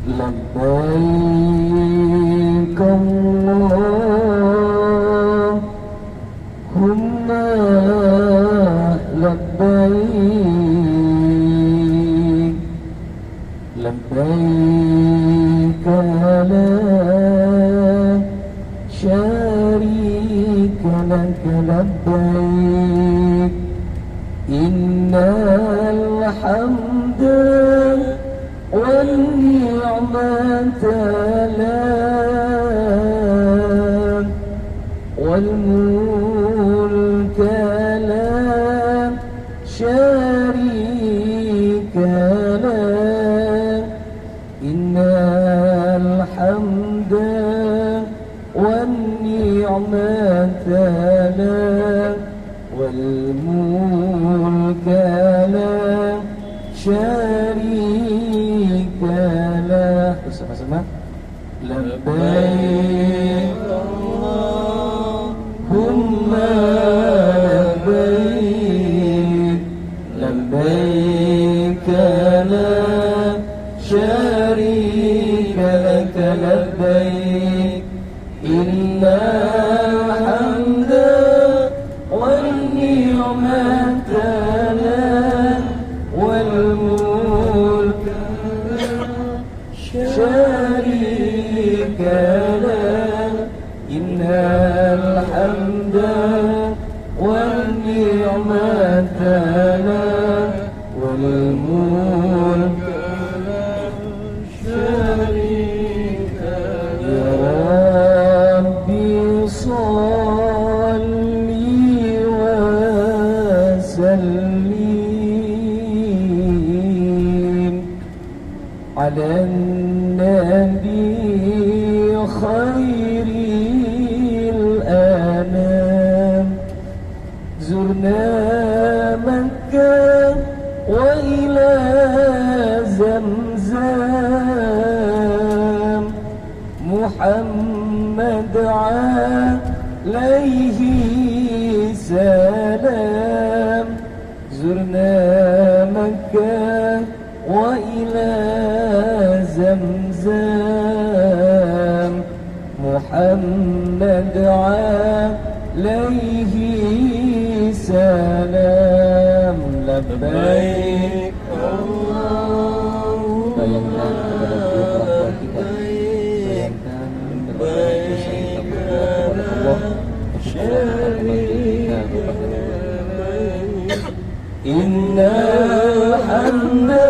لبيك اللهم لبيك لبيك لا شريك لك لبيك إن الحمد والنعمة لك والملك لا شريك لك إن الحمد والنعمة لك والملك لا شريك له. Bersama-sama. Labbaik Allahumma labbaik labbaik la syarika lak labbaik innal hamda wan ni'mata lak wal mulka syarika lak innal hamda wan ni'mata lak wal mulka syarika ya rabbi salli wa sallim ala nabi khairil anam zurna Makkah wa ila Zamzam Muhammad alaihi salam zurna Makkah wa ila Zamzam Muhammad alaihi salam labbaik Allahumma bayangkan kepada orang kita bayangkan kepada Allah innal hamda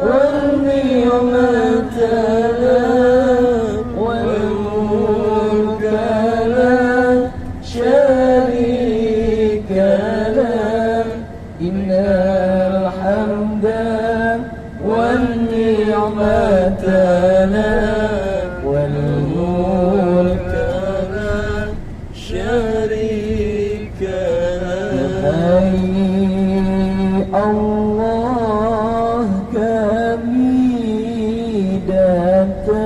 wan ni'mata lak wal mulka la syarika lak innal hamda wan ni'mata lak wal mulka la syarika lak Allah kami datang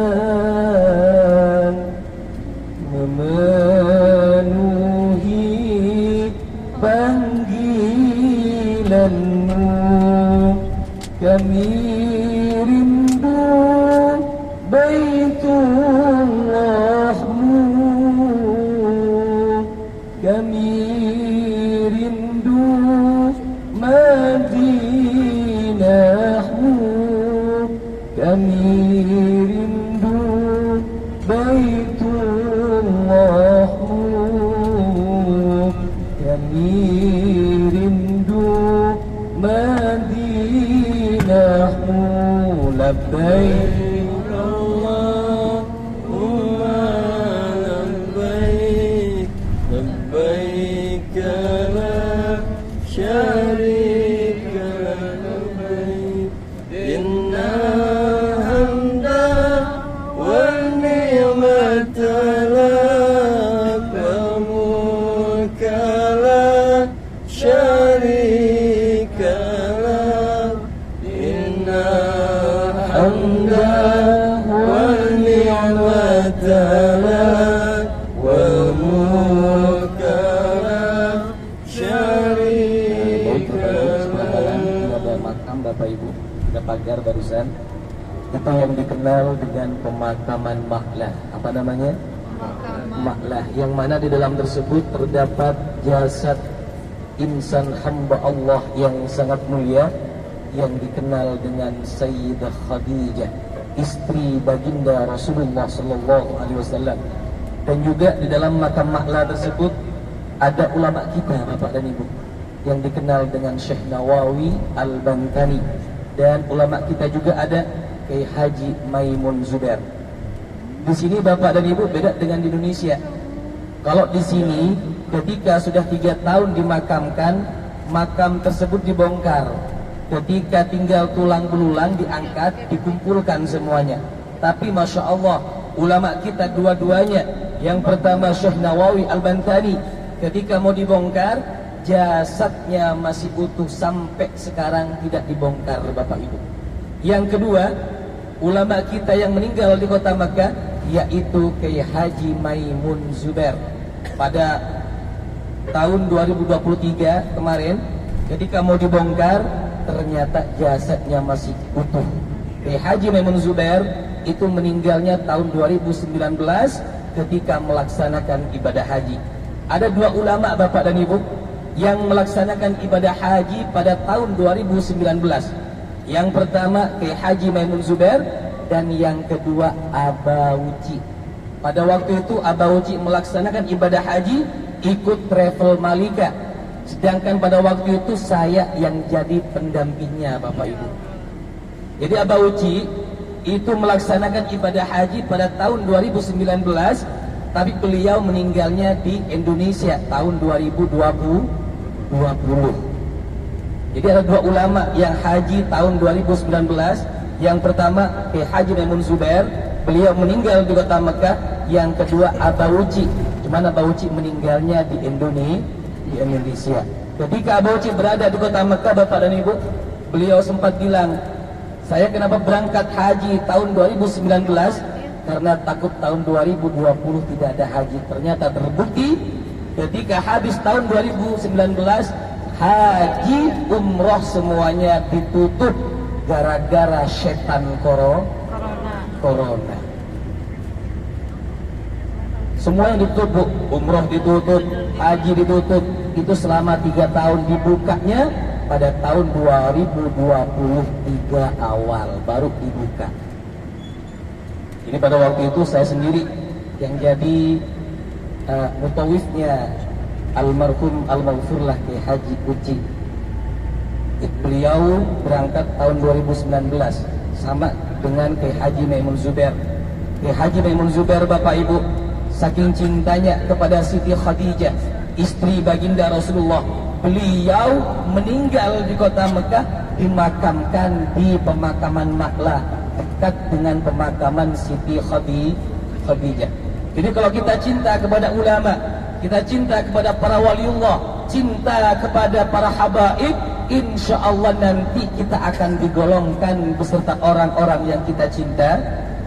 memenuhi panggilan-Mu, kami rindu Baitullah-Mu, kami rindu Madinah-Mu, kami rindu Baitullah-Mu, kami rindu Madinah-Mu. Labbaik Allahumma labbaik labbaik la syarika labbaik innal hamda wan ni'mata lak wal mulka la syarika lak innal hamda wan ni'mata lak wal mulka la syarika lak. Bapak Ibu, ada pagar barusan itu yang dikenal dengan pemakaman Ma'lah. Apa namanya? Ma'lah, yang mana di dalam tersebut terdapat jasad insan hamba Allah yang sangat mulia yang dikenal dengan Sayyidah Khadijah, istri baginda Rasulullah sallallahu alaihi wasallam. Dan juga di dalam makam Ma'lah tersebut ada ulama kita, Bapak dan Ibu, yang dikenal dengan Syekh Nawawi Al-Bantani, dan ulama kita juga ada Kiai Haji Maimun Zubair. Di sini Bapak dan Ibu beda dengan di Indonesia. Kalau di sini ketika sudah 3 tahun dimakamkan, makam tersebut dibongkar. Ketika tinggal tulang belulang diangkat, dikumpulkan semuanya. Tapi Masya Allah, ulama kita dua-duanya, yang pertama Syekh Nawawi Al-Bantani, ketika mau dibongkar, jasadnya masih utuh sampai sekarang tidak dibongkar, Bapak Ibu. Yang kedua, ulama kita yang meninggal di kota Makkah, yaitu Kiai Haji Maimun Zubair. Pada tahun 2023 kemarin, ketika mau dibongkar, ternyata jasadnya masih utuh. Kiai Haji Maimun Zubair itu meninggalnya tahun 2019 ketika melaksanakan ibadah haji. Ada 2 ulama Bapak dan Ibu yang melaksanakan ibadah haji pada tahun 2019. Yang pertama Kiai Haji Maimun Zubair, dan yang kedua Abauci. Pada waktu itu Abauci melaksanakan ibadah haji ikut travel Malika, sedangkan pada waktu itu saya yang jadi pendampingnya, Bapak Ibu. Jadi Abauci itu melaksanakan ibadah haji pada tahun 2019, tapi beliau meninggalnya di Indonesia tahun 2020. Jadi ada 2 ulama yang haji tahun 2019. Yang pertama Kiai Haji Maimun Zubair, beliau meninggal di kota Mekah. Yang kedua Abauci, cuman Abauci meninggalnya di Indonesia. Ketika Abauci berada di kota Mekah, Bapak dan Ibu, beliau sempat bilang, saya kenapa berangkat haji tahun 2019? Karena takut tahun 2020 tidak ada haji. Ternyata terbukti ketika habis tahun 2019, haji umroh semuanya ditutup gara-gara setan corona. Semua yang ditutup, umroh ditutup, haji ditutup. Itu selama 3 tahun, dibukanya pada tahun 2023 awal baru dibuka. Ini pada waktu itu saya sendiri yang jadi mutawifnya almarhum al-maghfurlah Kiai Haji Uci. Beliau berangkat tahun 2019 sama dengan Kiai Haji Maimun Zubair. Kiai Haji Maimun Zubair, Bapak Ibu, saking cintanya kepada Siti Khadijah, istri baginda Rasulullah, beliau meninggal di kota Mekah, dimakamkan di pemakaman Ma'lah dekat dengan pemakaman Siti Khadijah. Jadi kalau kita cinta kepada ulama, kita cinta kepada para waliullah, cinta kepada para habaib, insya Allah nanti kita akan digolongkan beserta orang-orang yang kita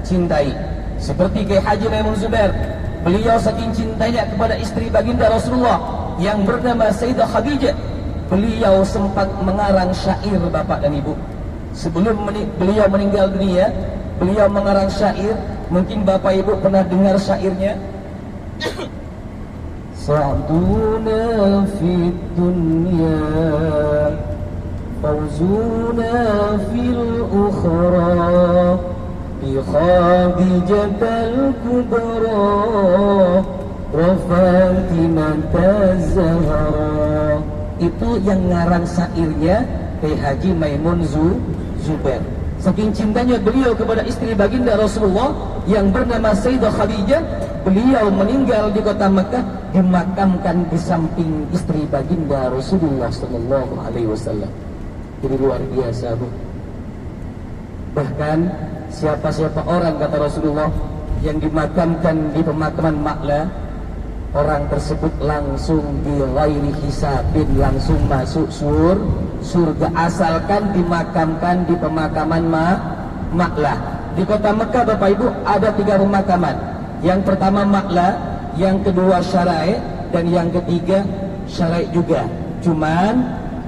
cintai. Seperti Kiai Haji Maimun Zubair, beliau saking cintanya kepada istri baginda Rasulullah yang bernama Sayyidah Khadijah, beliau sempat mengarang syair, Bapak dan Ibu. Sebelum beliau meninggal dunia, beliau mengarang syair. Mungkin Bapak Ibu pernah dengar syairnya. Sa'duna fid dunya, fawzuna fil ukhra, bi Khadijatal kubra, wa Fatimah Zahra. Itu yang ngarang syairnya Kiai Haji Maimun Zubair. Saking cintanya beliau kepada istri baginda Rasulullah yang bernama Sayyidah Khadijah, beliau meninggal di kota Mekah, dimakamkan di samping istri baginda Rasulullah sallallahu alaihi wasallam. Jadi luar biasa, Bu. Bahkan siapa-siapa orang, kata Rasulullah, yang dimakamkan di pemakaman Ma'lah, orang tersebut langsung di ghairi hisabin, langsung masuk surga, asalkan dimakamkan di pemakaman Ma'lah. Di kota Mekah, Bapak Ibu, ada 3 pemakaman. Yang pertama Ma'lah, yang kedua Syara'i, dan yang ketiga Syara'i juga. Cuman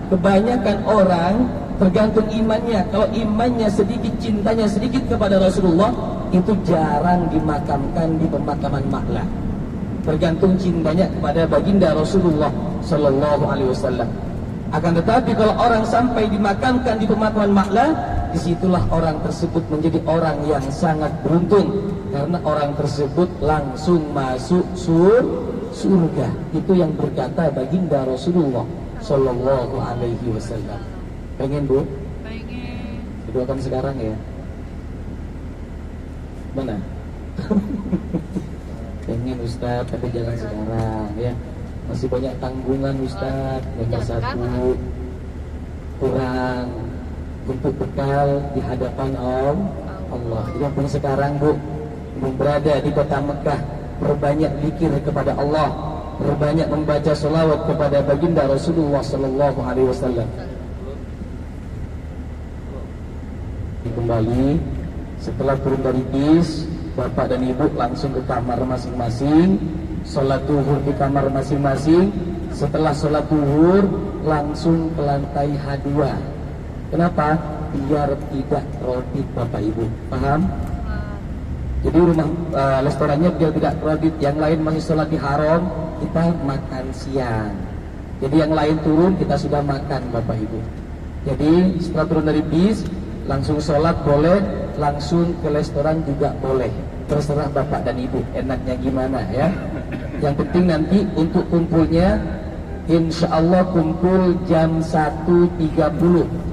kebanyakan orang tergantung imannya. Kalau imannya sedikit, cintanya sedikit kepada Rasulullah, itu jarang dimakamkan di pemakaman maklah. Tergantung cintanya kepada baginda Rasulullah Sallallahu Alaihi Wasallam. Akan tetapi kalau orang sampai dimakamkan di pemakaman maklah, disitulah orang tersebut menjadi orang yang sangat beruntung, karena orang tersebut langsung masuk surga. Itu yang berkata baginda Rasulullah Sallallahu Alaihi Wasallam. Pengen Bu? Pengen. Didoakan sekarang ya. Mana? Pengen Ustaz, tapi jangan sekarang ya. Masih banyak tanggungan Ustaz. Nomor satu, kurang untuk bekal di hadapan Allah. Jadi yang penting sekarang Bu, berada di kota Mekah, perbanyak zikir kepada Allah, perbanyak membaca selawat kepada baginda Rasulullah Sallallahu Alaihi Wasallam. Kembali setelah turun dari bis, bapak dan ibu langsung ke kamar masing-masing, sholat zuhur di kamar masing-masing. Setelah sholat zuhur langsung ke lantai H2. Kenapa? Biar tidak kredit bapak ibu, paham? Jadi rumah restorannya biar tidak kredit. Yang lain masih sholat di haram, kita makan siang. Jadi yang lain turun, kita sudah makan bapak ibu. Jadi setelah turun dari bis, langsung sholat boleh, langsung ke restoran juga boleh. Terserah bapak dan ibu, enaknya gimana ya. Yang penting nanti untuk kumpulnya, insya Allah kumpul jam 1.30.